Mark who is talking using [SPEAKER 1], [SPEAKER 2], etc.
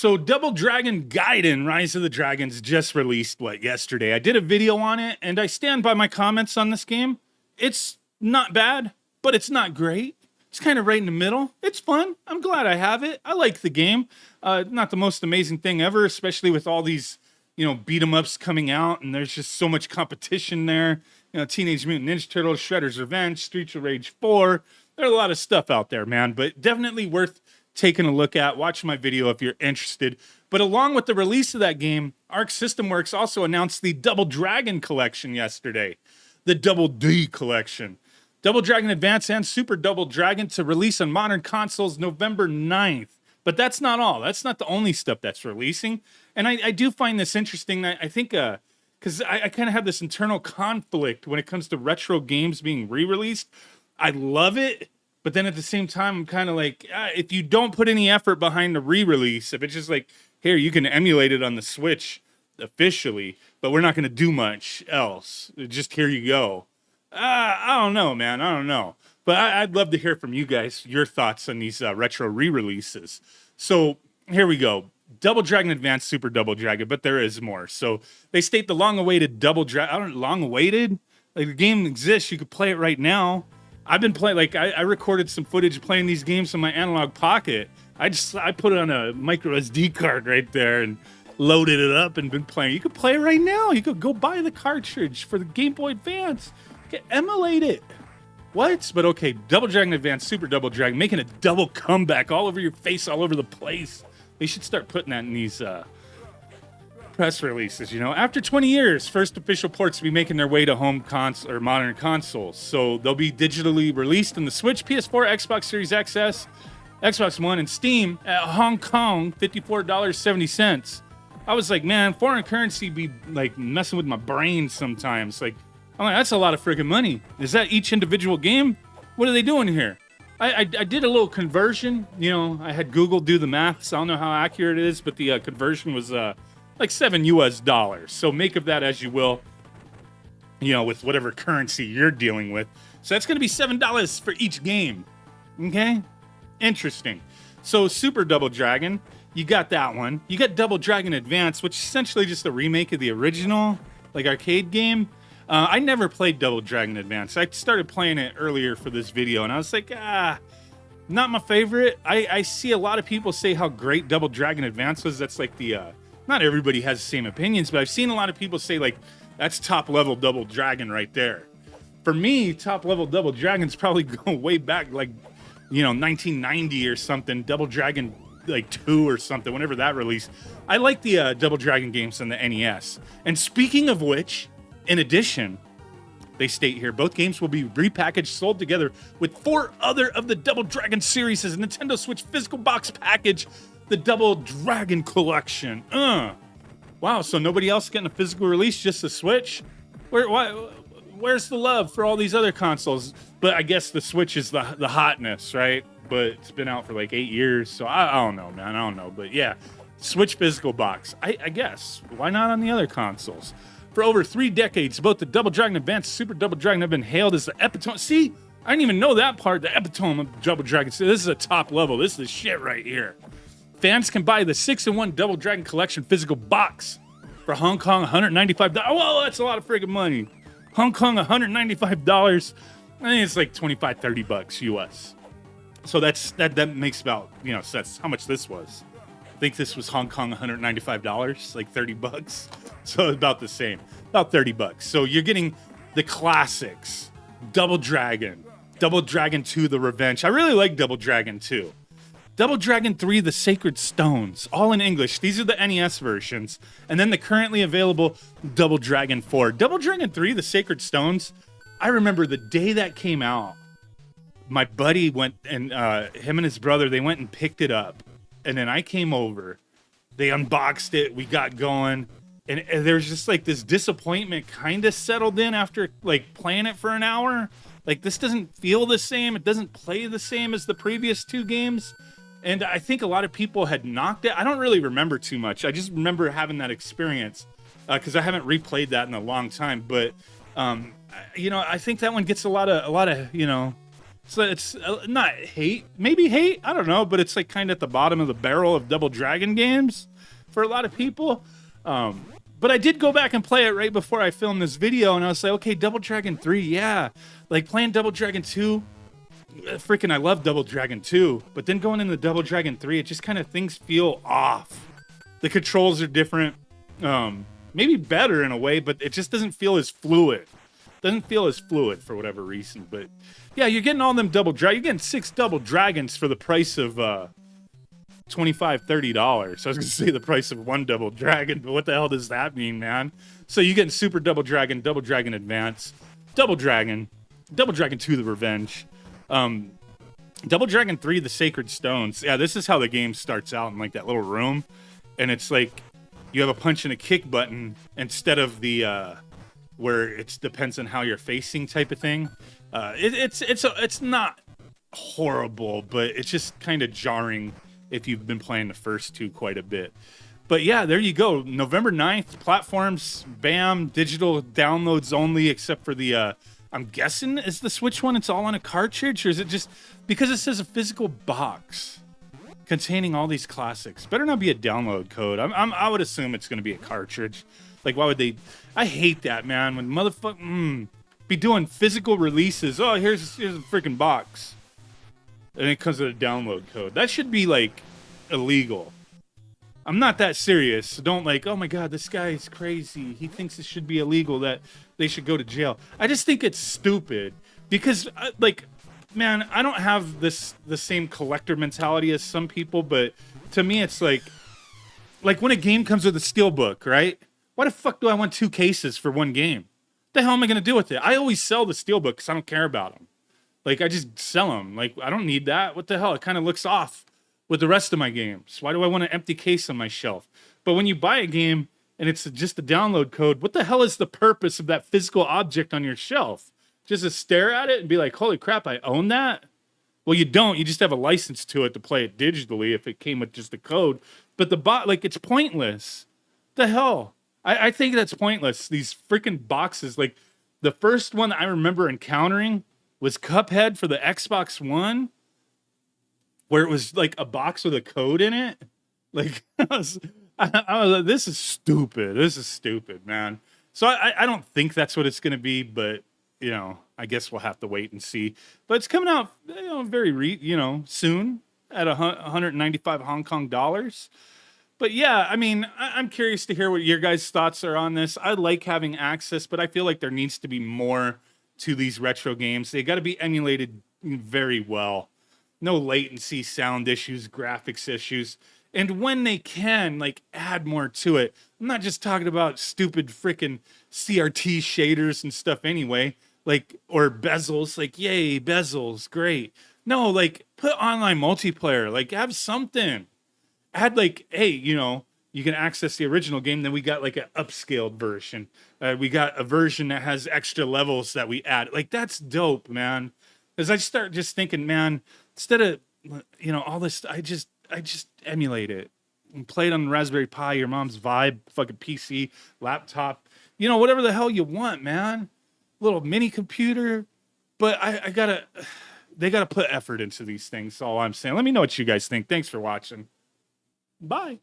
[SPEAKER 1] So Double Dragon Gaiden, Rise of the Dragons just released, yesterday. I did a video on it, and I stand by my comments on this game. It's not bad, but it's not great. It's kind of right in the middle. It's fun. I'm glad I have it. I like the game. Not the most amazing thing ever, especially with all these, beat 'em ups coming out, and there's just so much competition there. Teenage Mutant Ninja Turtles, Shredder's Revenge, Streets of Rage 4. There's a lot of stuff out there, man, but definitely worth taking a look at. Watch my video if you're interested. But along with the release of that game, Arc System Works also announced the Double Dragon collection yesterday. The Double D collection. Double Dragon Advance and Super Double Dragon to release on modern consoles November 9th. But that's not all. That's not the only stuff that's releasing. And I do find this interesting. I think, because I kind of have this internal conflict when it comes to retro games being re-released. I love it. But then at the same time, I'm kind of like, if you don't put any effort behind the re-release, if it's just like, here, you can emulate it on the Switch officially, but we're not going to do much else. Just here you go. I don't know, man. I don't know. But I'd love to hear from you guys, your thoughts on these retro re-releases. So here we go. Double Dragon Advance, Super Double Dragon, but there is more. So they state the long-awaited Double Dragon. I don't long-awaited? Like, the game exists. You could play it right now. I've been playing, I recorded some footage playing these games on my analog pocket. I put it on a micro SD card right there and loaded it up and been playing. You could play it right now. You could go buy the cartridge for the Game Boy Advance. Emulate it. What? But okay, Double Dragon Advance, Super Double Dragon, making a double comeback all over your face, all over the place. They should start putting that in these press releases, After 20 years, first official ports will be making their way to home console or modern consoles. So they'll be digitally released in the Switch, PS4, Xbox Series XS, Xbox One, and Steam at Hong Kong, $54.70. I was like, man, foreign currency be like messing with my brain sometimes. I'm like, that's a lot of freaking money. Is that each individual game? What are they doing here? I did a little conversion. I had Google do the math, so I don't know how accurate it is, but the conversion was like $7 US. So make of that as you will, with whatever currency you're dealing with. So that's going to be $7 for each game. Okay? Interesting. So Super Double Dragon, you got that one. You got Double Dragon Advance, which is essentially just a remake of the original, arcade game. I never played Double Dragon Advance. I started playing it earlier for this video, and I was like, not my favorite. I see a lot of people say how great Double Dragon Advance was. That's like the, not everybody has the same opinions, but I've seen a lot of people say, that's top-level Double Dragon right there. For me, top-level Double Dragon's probably going way back, 1990 or something. Double Dragon, 2 or something, whenever that released. I like the Double Dragon games on the NES. And speaking of which, in addition, they state here, both games will be repackaged, sold together with 4 other of the Double Dragon series as a Nintendo Switch physical box package, the Double Dragon Collection. Wow, so nobody else getting a physical release, just the Switch? Where's the love for all these other consoles? But I guess the Switch is the hotness, right? But it's been out for 8 years, so I don't know, man. I don't know. But yeah, Switch physical box. I guess. Why not on the other consoles? For over 3 decades, both the Double Dragon Advance and Super Double Dragon have been hailed as the epitome. See, I didn't even know that part, the epitome of Double Dragon. So this is a top level. This is the shit right here. Fans can buy the 6-in-1 Double Dragon Collection physical box for Hong Kong $195. Whoa, that's a lot of friggin' money. Hong Kong $195. I think it's like $25-30 US. So that makes about, so that's how much this was. I think this was Hong Kong $195, like $30. So about the same, about $30. So you're getting the classics, Double Dragon 2, The Revenge. I really like Double Dragon 2. Double Dragon 3, The Sacred Stones, all in English. These are the NES versions. And then the currently available Double Dragon 4. Double Dragon 3, The Sacred Stones, I remember the day that came out, my buddy went and him and his brother, they went and picked it up. And then I came over, they unboxed it, we got going. And there's just this disappointment kind of settled in after playing it for an hour. This doesn't feel the same. It doesn't play the same as the previous 2 games. And I think a lot of people had knocked it. I don't really remember too much. I just remember having that experience because I haven't replayed that in a long time. But, I think that one gets a lot of So it's not hate, maybe hate, I don't know, but it's like kind of at the bottom of the barrel of Double Dragon games for a lot of people. But I did go back and play it right before I filmed this video, and I was like, okay, Double Dragon 3, yeah. Like playing Double Dragon 2, freaking I love Double Dragon 2, but then going into Double Dragon 3, it just kind of, things feel off. The controls are different, maybe better in a way, but it just doesn't feel as fluid. Doesn't feel as fluid for whatever reason, but yeah, you're getting all them you're getting 6 Double Dragons for the price of $25-30. I was gonna say the price of 1 Double Dragon, but what the hell does that mean, man? So you getting Super Double Dragon Advance, Double Dragon 2 The Revenge, Double Dragon 3 The Sacred Stones. Yeah, this is how the game starts out in like that little room, and it's like you have a punch and a kick button instead of the where it depends on how you're facing type of thing. It's not horrible, but it's just kind of jarring if you've been playing the first 2 quite a bit. But yeah, there you go. November 9th, platforms, bam, digital downloads only, except for the, I'm guessing is the Switch one, it's all on a cartridge, or is it just, because it says a physical box containing all these classics? Better not be a download code. I would assume it's going to be a cartridge. Like, why would they? I hate that, man. When motherfucker be doing physical releases. Oh, here's a freaking box, and it comes with a download code. That should be like illegal. I'm not that serious. So don't like, oh my god, this guy is crazy. He thinks it should be illegal, that they should go to jail. I just think it's stupid because, like, man, I don't have the same collector mentality as some people, but to me, it's like when a game comes with a steelbook, right? Why the fuck do I want 2 cases for 1 game? The hell am I gonna do with it? I always sell the steelbook because I don't care about them. Like, I just sell them. Like, I don't need that. What the hell? It kind of looks off with the rest of my games. Why do I want an empty case on my shelf? But when you buy a game and it's just a download code, what the hell is the purpose of that physical object on your shelf? Just to stare at it and be like, holy crap, I own that? Well, you don't. You just have a license to it to play it digitally if it came with just a code. But like, it's pointless. The hell? I think that's pointless. These freaking boxes, like the first one I remember encountering was Cuphead for the Xbox One, where it was like a box with a code in it. Like, I was like, this is stupid. This is stupid, man. So I don't think that's what it's going to be, but you know, I guess we'll have to wait and see. But it's coming out, you know, very soon at 195 Hong Kong dollars. But yeah, I mean, I'm curious to hear what your guys' thoughts are on this. I like having access, but I feel like there needs to be more to these retro games. They got to be emulated very well. No latency, sound issues, graphics issues. And when they can, like, add more to it. I'm not just talking about stupid freaking CRT shaders and stuff anyway. Like, or bezels. Like, yay, bezels, great. No, like, put online multiplayer. Like, have something. Add like, hey, you know, you can access the original game. Then we got like an upscaled version. We got a version that has extra levels that we add. Like, that's dope, man. As I start just thinking, man, instead of, you know, all this, I just emulate it and play it on the Raspberry Pi, your mom's Vibe, fucking PC, laptop, you know, whatever the hell you want, man. Little mini computer. But they gotta put effort into these things. That's all I'm saying. Let me know what you guys think. Thanks for watching. Bye.